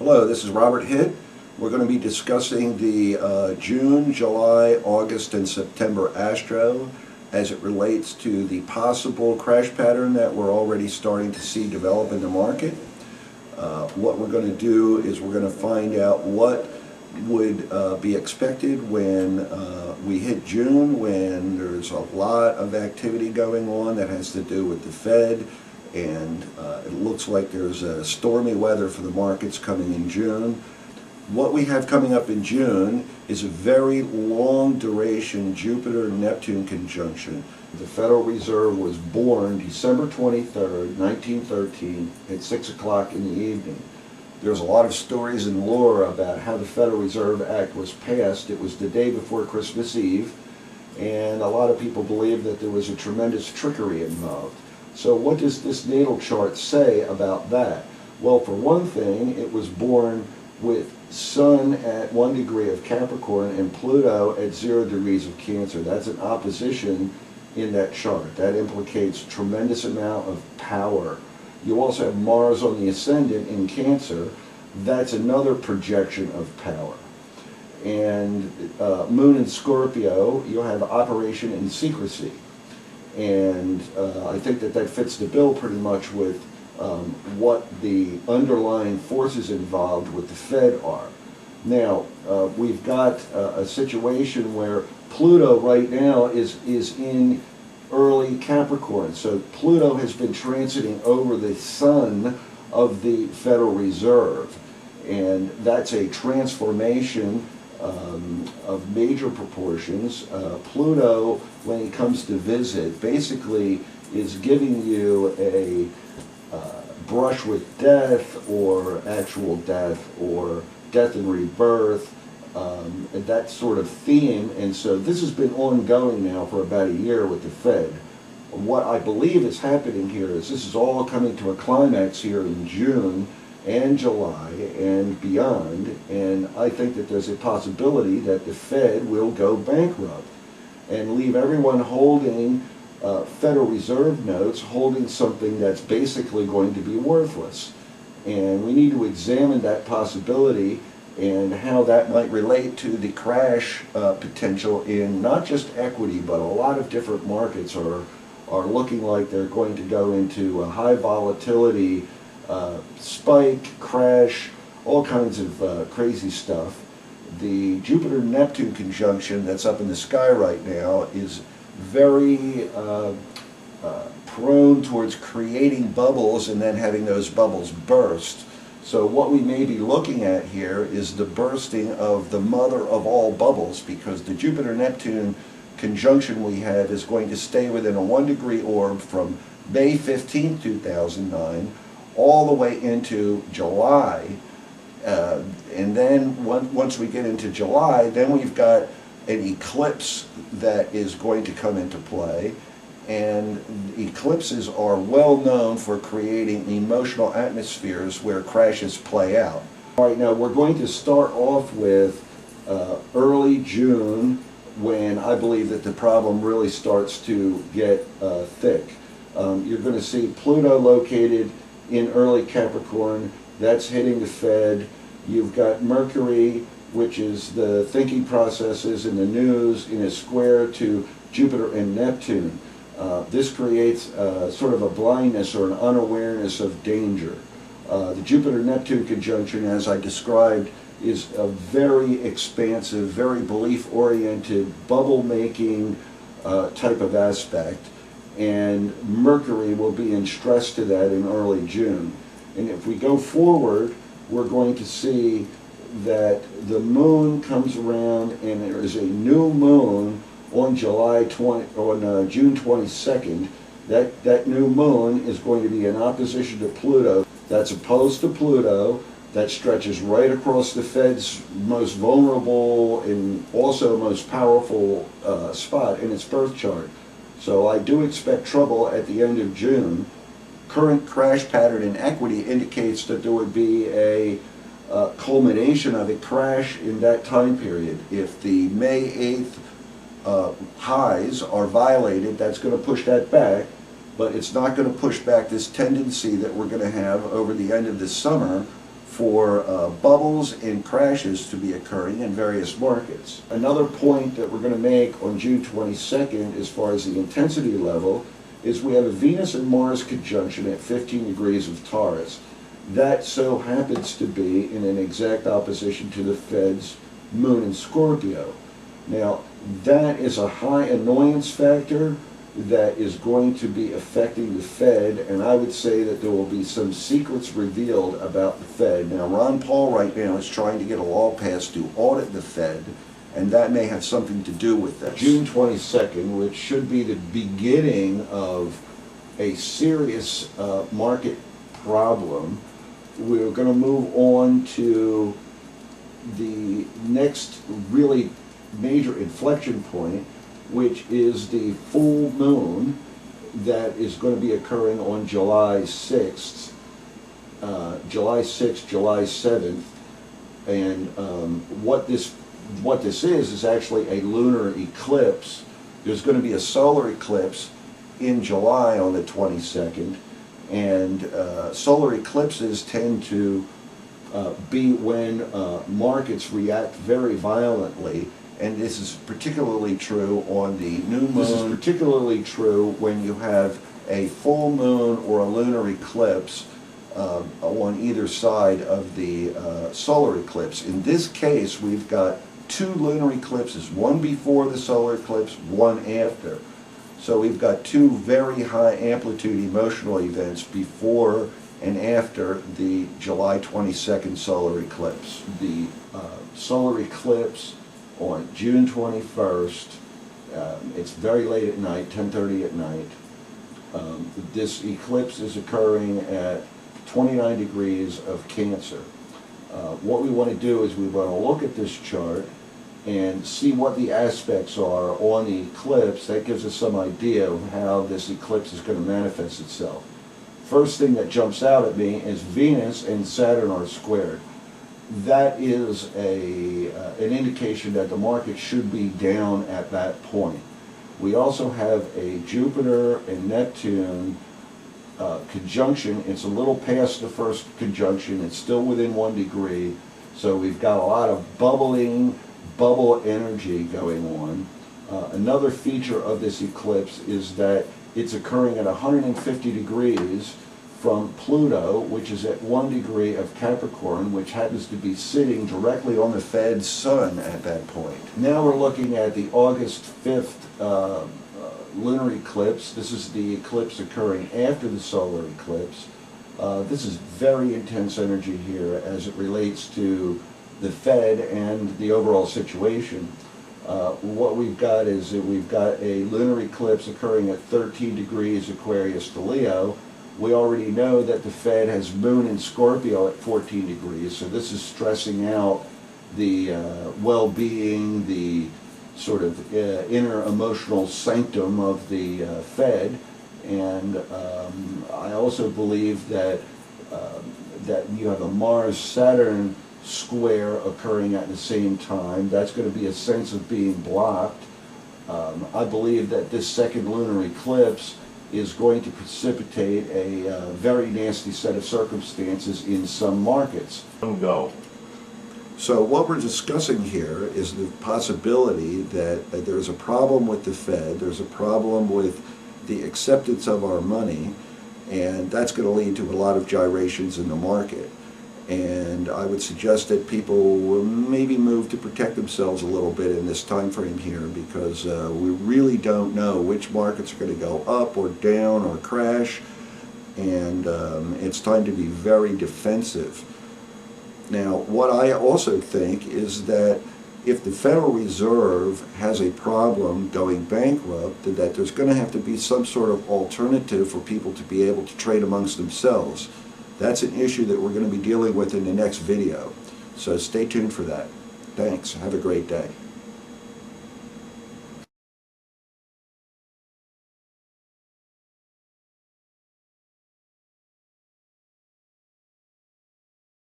Hello, this is Robert Hitt. We're going to be discussing the June, July, August, and September astro as it relates to the possible crash pattern that we're already starting to see develop in the market. What we're going to do is we're going to find out what would be expected when we hit June, when there's a lot of activity going on that has to do with the Fed, and it looks like there's stormy weather for the markets coming in June. What we have coming up in June is a very long duration Jupiter-Neptune conjunction. The Federal Reserve was born December 23rd, 1913 at 6 o'clock in the evening. There's a lot of stories and lore about how the Federal Reserve Act was passed. It was the day before Christmas Eve, and a lot of people believe that there was a tremendous trickery involved. So what does this natal chart say about that? Well, for one thing, it was born with Sun at 1 degree of Capricorn and Pluto at 0 degrees of Cancer. That's an opposition in that chart. That implicates a tremendous amount of power. You also have Mars on the ascendant in Cancer. That's another projection of power. And Moon in Scorpio, you'll have operation in secrecy. And I think that fits the bill pretty much with what the underlying forces involved with the Fed are. Now, we've got a situation where Pluto right now is in early Capricorn. So Pluto has been transiting over the sun of the Federal Reserve. And that's a transformation of major proportions. Pluto, when he comes to visit, basically is giving you a brush with death, or actual death, or death and rebirth, and that sort of theme. And so this has been ongoing now for about a year with the Fed. What I believe is happening here is this is all coming to a climax here in June and July and beyond, and I think that there's a possibility that the Fed will go bankrupt and leave everyone holding Federal Reserve notes, holding something that's basically going to be worthless. And we need to examine that possibility and how that might relate to the crash potential in not just equity, but a lot of different markets are looking like they're going to go into a high volatility spike, crash, all kinds of crazy stuff. The Jupiter-Neptune conjunction that's up in the sky right now is very prone towards creating bubbles and then having those bubbles burst. So what we may be looking at here is the bursting of the mother of all bubbles, because the Jupiter-Neptune conjunction we have is going to stay within a 1 degree orb from May 15, 2009, all the way into July. And then once we get into July, then we've got an eclipse that is going to come into play. And eclipses are well known for creating emotional atmospheres where crashes play out. All right, now we're going to start off with early June, when I believe that the problem really starts to get thick. You're going to see Pluto located in early Capricorn. That's hitting the Fed. You've got Mercury, which is the thinking processes and the news, in a square to Jupiter and Neptune. This creates sort of a blindness or an unawareness of danger. The Jupiter-Neptune conjunction, as I described, is a very expansive, very belief-oriented, bubble-making type of aspect. And Mercury will be in stress to that in early June. And if we go forward, we're going to see that the moon comes around, and there is a new moon on June 22nd. That new moon is going to be in opposition to Pluto. That's opposed to Pluto. That stretches right across the Fed's most vulnerable and also most powerful spot in its birth chart. So I do expect trouble at the end of June. Current crash pattern in equity indicates that there would be a culmination of a crash in that time period. If the May 8th highs are violated, that's going to push that back, but it's not going to push back this tendency that we're going to have over the end of this summer for bubbles and crashes to be occurring in various markets. Another point that we're going to make on June 22nd as far as the intensity level is we have a Venus and Mars conjunction at 15 degrees of Taurus. That so happens to be in an exact opposition to the Fed's moon in Scorpio. Now, that is a high annoyance factor that is going to be affecting the Fed, and I would say that there will be some secrets revealed about the Fed. Now, Ron Paul right now is trying to get a law passed to audit the Fed, and that may have something to do with this. June 22nd, which should be the beginning of a serious market problem, we're going to move on to the next really major inflection point, which is the full moon that is going to be occurring on July 6th, July 7th, and what this is actually a lunar eclipse. There's going to be a solar eclipse in July on the 22nd, and solar eclipses tend to be when markets react very violently. And this is particularly true on the new moon. This is particularly true when you have a full moon or a lunar eclipse on either side of the solar eclipse. In this case, we've got two lunar eclipses, one before the solar eclipse, one after. So we've got two very high amplitude emotional events before and after the July 22nd solar eclipse. The solar eclipse on June 21st, it's very late at night, 10:30 at night. This eclipse is occurring at 29 degrees of Cancer. What we want to do is we want to look at this chart and see what the aspects are on the eclipse. That gives us some idea of how this eclipse is going to manifest itself. First thing that jumps out at me is Venus and Saturn are squared. That is an indication that the market should be down at that point. We also have a Jupiter and Neptune conjunction. It's a little past the first conjunction. It's still within 1 degree. So we've got a lot of bubble energy going on. Another feature of this eclipse is that it's occurring at 150 degrees from Pluto, which is at 1 degree of Capricorn, which happens to be sitting directly on the Fed's sun at that point. Now we're looking at the August 5th lunar eclipse. This is the eclipse occurring after the solar eclipse. This is very intense energy here as it relates to the Fed and the overall situation. What we've got is that we've got a lunar eclipse occurring at 13 degrees Aquarius to Leo. We already know that the Fed has moon in Scorpio at 14 degrees, so this is stressing out the well-being, the sort of inner emotional sanctum of the Fed. And I also believe that that you have a Mars-Saturn square occurring at the same time. That's going to be a sense of being blocked. I believe that this second lunar eclipse is going to precipitate a very nasty set of circumstances in some markets. Go. So what we're discussing here is the possibility that there's a problem with the Fed, there's a problem with the acceptance of our money, and that's going to lead to a lot of gyrations in the market. And I would suggest that people will maybe move to protect themselves a little bit in this time frame here, because we really don't know which markets are going to go up or down or crash, and it's time to be very defensive. Now, what I also think is that if the Federal Reserve has a problem going bankrupt, that there's going to have to be some sort of alternative for people to be able to trade amongst themselves. That's an issue that we're going to be dealing with in the next video. So stay tuned for that. Thanks. Have a great day.